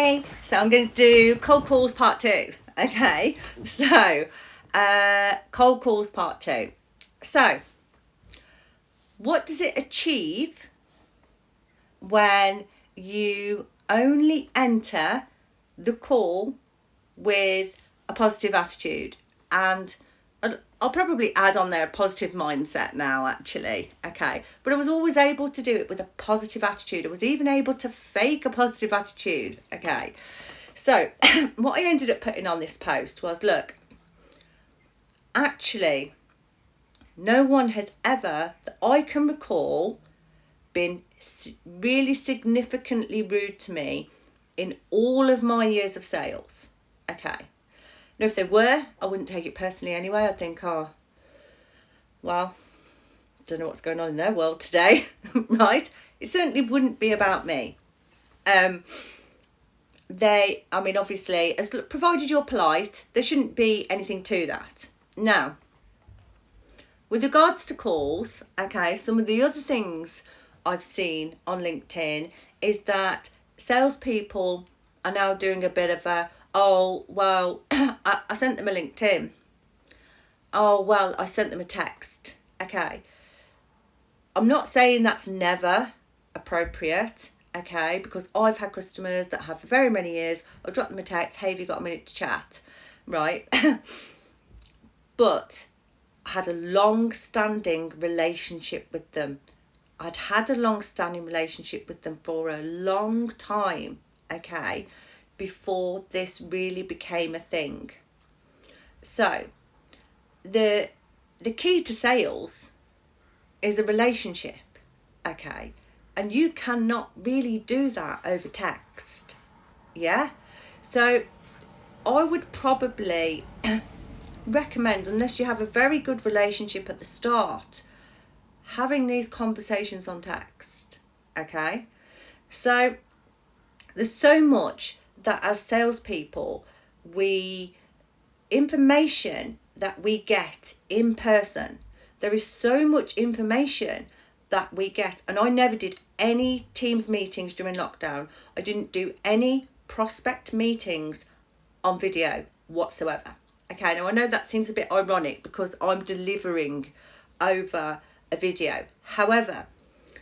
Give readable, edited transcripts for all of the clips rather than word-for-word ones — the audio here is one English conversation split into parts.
Hey, so I'm going to do cold calls part 2. Okay, so cold calls part 2. So, what does it achieve when you only enter the call with a positive attitude? And I'll probably add on there a positive mindset now, actually. Okay, but I was always able to do it with a positive attitude. I was even able to fake a positive attitude. Okay, so what I ended up putting on this post was, look, actually, no one has ever, that I can recall, been really significantly rude to me in all of my years of sales. Okay. Now, if they were, I wouldn't take it personally anyway. I'd think, oh, well, don't know what's going on in their world today, right? It certainly wouldn't be about me. Obviously, as provided you're polite, there shouldn't be anything to that. Now, with regards to calls, okay, some of the other things I've seen on LinkedIn is that salespeople are now doing a bit of a, oh, well, I sent them a LinkedIn. Oh, well, I sent them a text. Okay. I'm not saying that's never appropriate, okay, because I've had customers that have for very many years, I'll drop them a text, hey, have you got a minute to chat, right? But I had a long-standing relationship with them. I'd had a long-standing relationship with them for a long time, okay, before this really became a thing. So the key to sales is a relationship, okay, and you cannot really do that over text. Yeah, so I would probably recommend, unless you have a very good relationship at the start, having these conversations on text. Okay, so there's so much that as salespeople, information that we get in person, there is so much information that we get, and I never did any Teams meetings during lockdown. I didn't do any prospect meetings on video whatsoever. Okay, now I know that seems a bit ironic because I'm delivering over a video. However,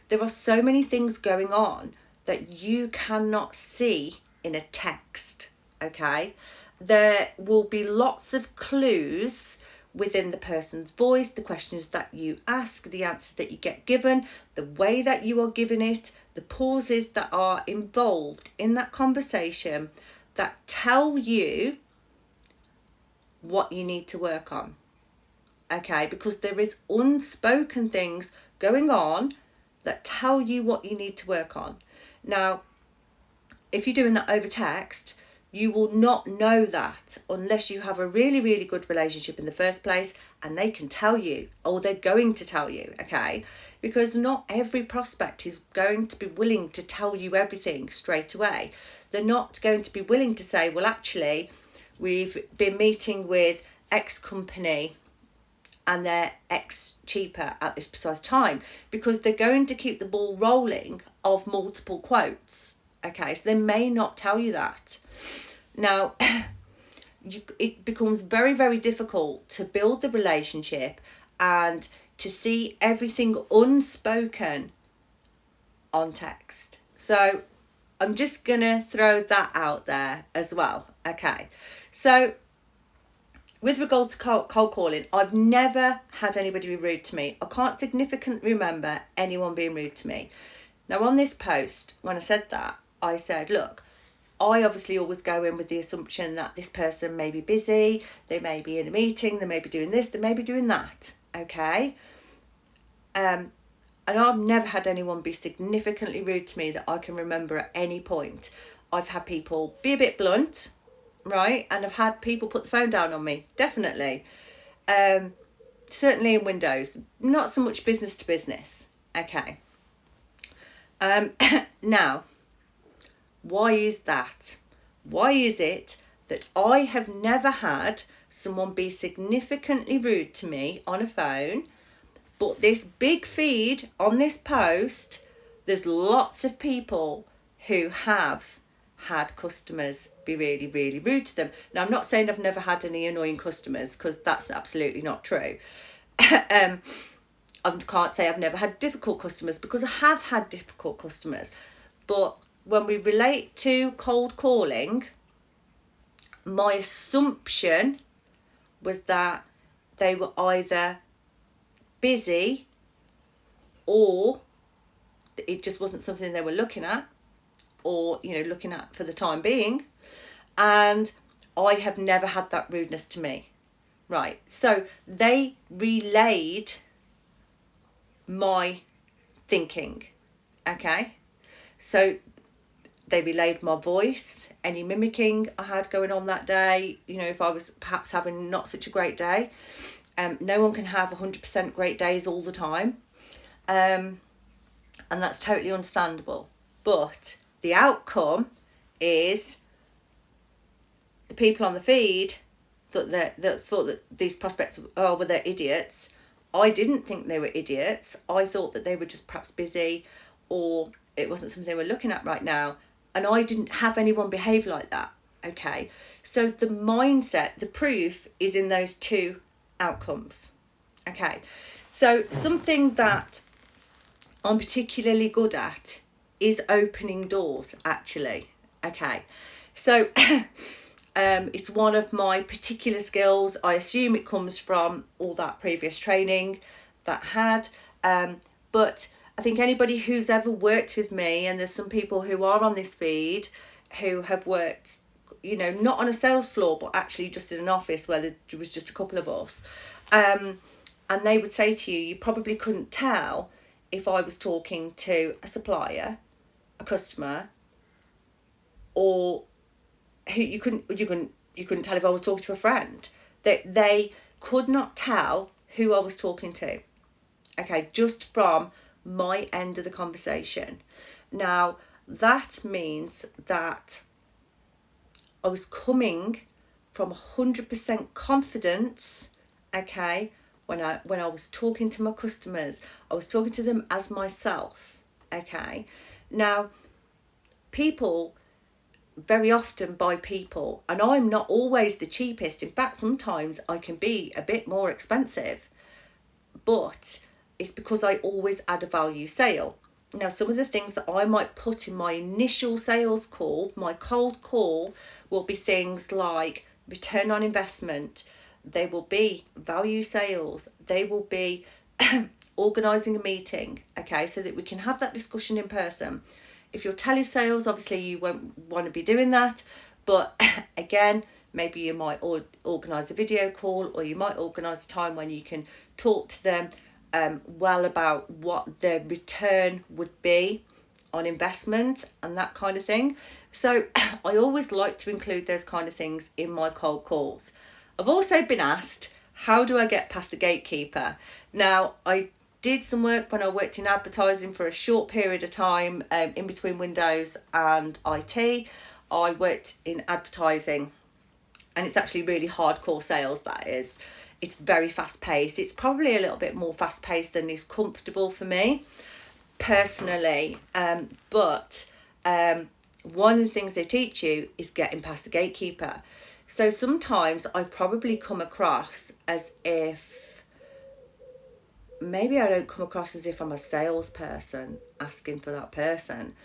there are so many things going on that you cannot see in a text. Okay, there will be lots of clues within the person's voice, the questions that you ask, the answers that you get given, the way that you are giving it, the pauses that are involved in that conversation that tell you what you need to work on. Okay, because there is unspoken things going on that tell you what you need to work on. Now, if you're doing that over text, you will not know that unless you have a really, really good relationship in the first place and they can tell you, or they're going to tell you, okay? Because not every prospect is going to be willing to tell you everything straight away. They're not going to be willing to say, well, actually, we've been meeting with X company and they're X cheaper at this precise time, because they're going to keep the ball rolling of multiple quotes. Okay, so they may not tell you that. Now, it becomes very, very difficult to build the relationship and to see everything unspoken on text. So I'm just going to throw that out there as well. Okay, so with regards to cold calling, I've never had anybody be rude to me. I can't significantly remember anyone being rude to me. Now, on this post, when I said that, I said, look, I obviously always go in with the assumption that this person may be busy, they may be in a meeting, they may be doing this, they may be doing that, okay? And I've never had anyone be significantly rude to me that I can remember at any point. I've had people be a bit blunt, right? And I've had people put the phone down on me, definitely. Certainly in Windows, not so much business to business, okay? Now, why is that? Why is it that I have never had someone be significantly rude to me on a phone, but this big feed on this post, there's lots of people who have had customers be really, really rude to them. Now, I'm not saying I've never had any annoying customers, because that's absolutely not true. I can't say I've never had difficult customers, because I have had difficult customers. But when we relate to cold calling, my assumption was that they were either busy or it just wasn't something they were looking at, or looking at for the time being. And I have never had that rudeness to me. Right, so they relayed my thinking. Okay, so they relayed my voice, any mimicking I had going on that day, if I was perhaps having not such a great day. No one can have 100% great days all the time. And that's totally understandable. But the outcome is the people on the feed thought that these prospects were they idiots. I didn't think they were idiots. I thought that they were just perhaps busy, or it wasn't something they were looking at right now. And I didn't have anyone behave like that. Okay, so the mindset, the proof is in those two outcomes. Okay, so something that I'm particularly good at is opening doors, actually. Okay, so it's one of my particular skills. I assume it comes from all that previous training that I had, but I think anybody who's ever worked with me, and there's some people who are on this feed who have worked, not on a sales floor, but actually just in an office where there was just a couple of us, and they would say to you, you probably couldn't tell if I was talking to a supplier, a customer, or who you couldn't tell if I was talking to a friend. They could not tell who I was talking to. Okay, just from my end of the conversation. Now, that means that I was coming from 100% confidence, okay, when I was talking to my customers. I was talking to them as myself, okay. Now, people very often buy people, and I'm not always the cheapest. In fact, sometimes I can be a bit more expensive, but it's because I always add a value sale. Now, some of the things that I might put in my initial sales call, my cold call, will be things like return on investment. They will be value sales. They will be organising a meeting, okay, so that we can have that discussion in person. If you're telesales, obviously you won't want to be doing that. But again, maybe you might organise a video call, or you might organise a time when you can talk to them well about what the return would be on investment and that kind of thing. So I always like to include those kind of things in my cold calls. I've also been asked, how do I get past the gatekeeper? Now, I did some work when I worked in advertising for a short period of time, in between Windows and IT. I worked in advertising, and it's actually really hardcore sales, that is. It's very fast paced. It's probably a little bit more fast paced than is comfortable for me personally. But one of the things they teach you is getting past the gatekeeper. So sometimes I probably come across as if, maybe I don't come across as if I'm a salesperson asking for that person.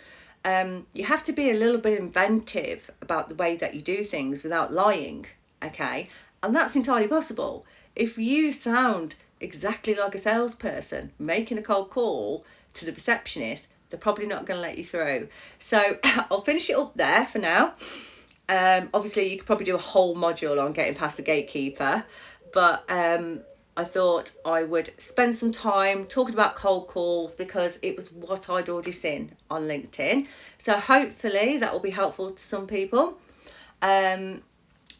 You have to be a little bit inventive about the way that you do things without lying, okay? And that's entirely possible. If you sound exactly like a salesperson making a cold call to the receptionist, they're probably not going to let you through. So I'll finish it up there for now. Obviously, you could probably do a whole module on getting past the gatekeeper, but I thought I would spend some time talking about cold calls because it was what I'd already seen on LinkedIn. So hopefully that will be helpful to some people.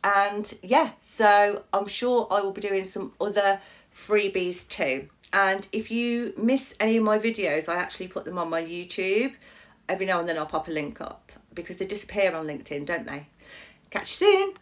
And yeah, so I'm sure I will be doing some other freebies too. And if you miss any of my videos, I actually put them on my YouTube. Every now and then I'll pop a link up because they disappear on LinkedIn, don't they? Catch you soon.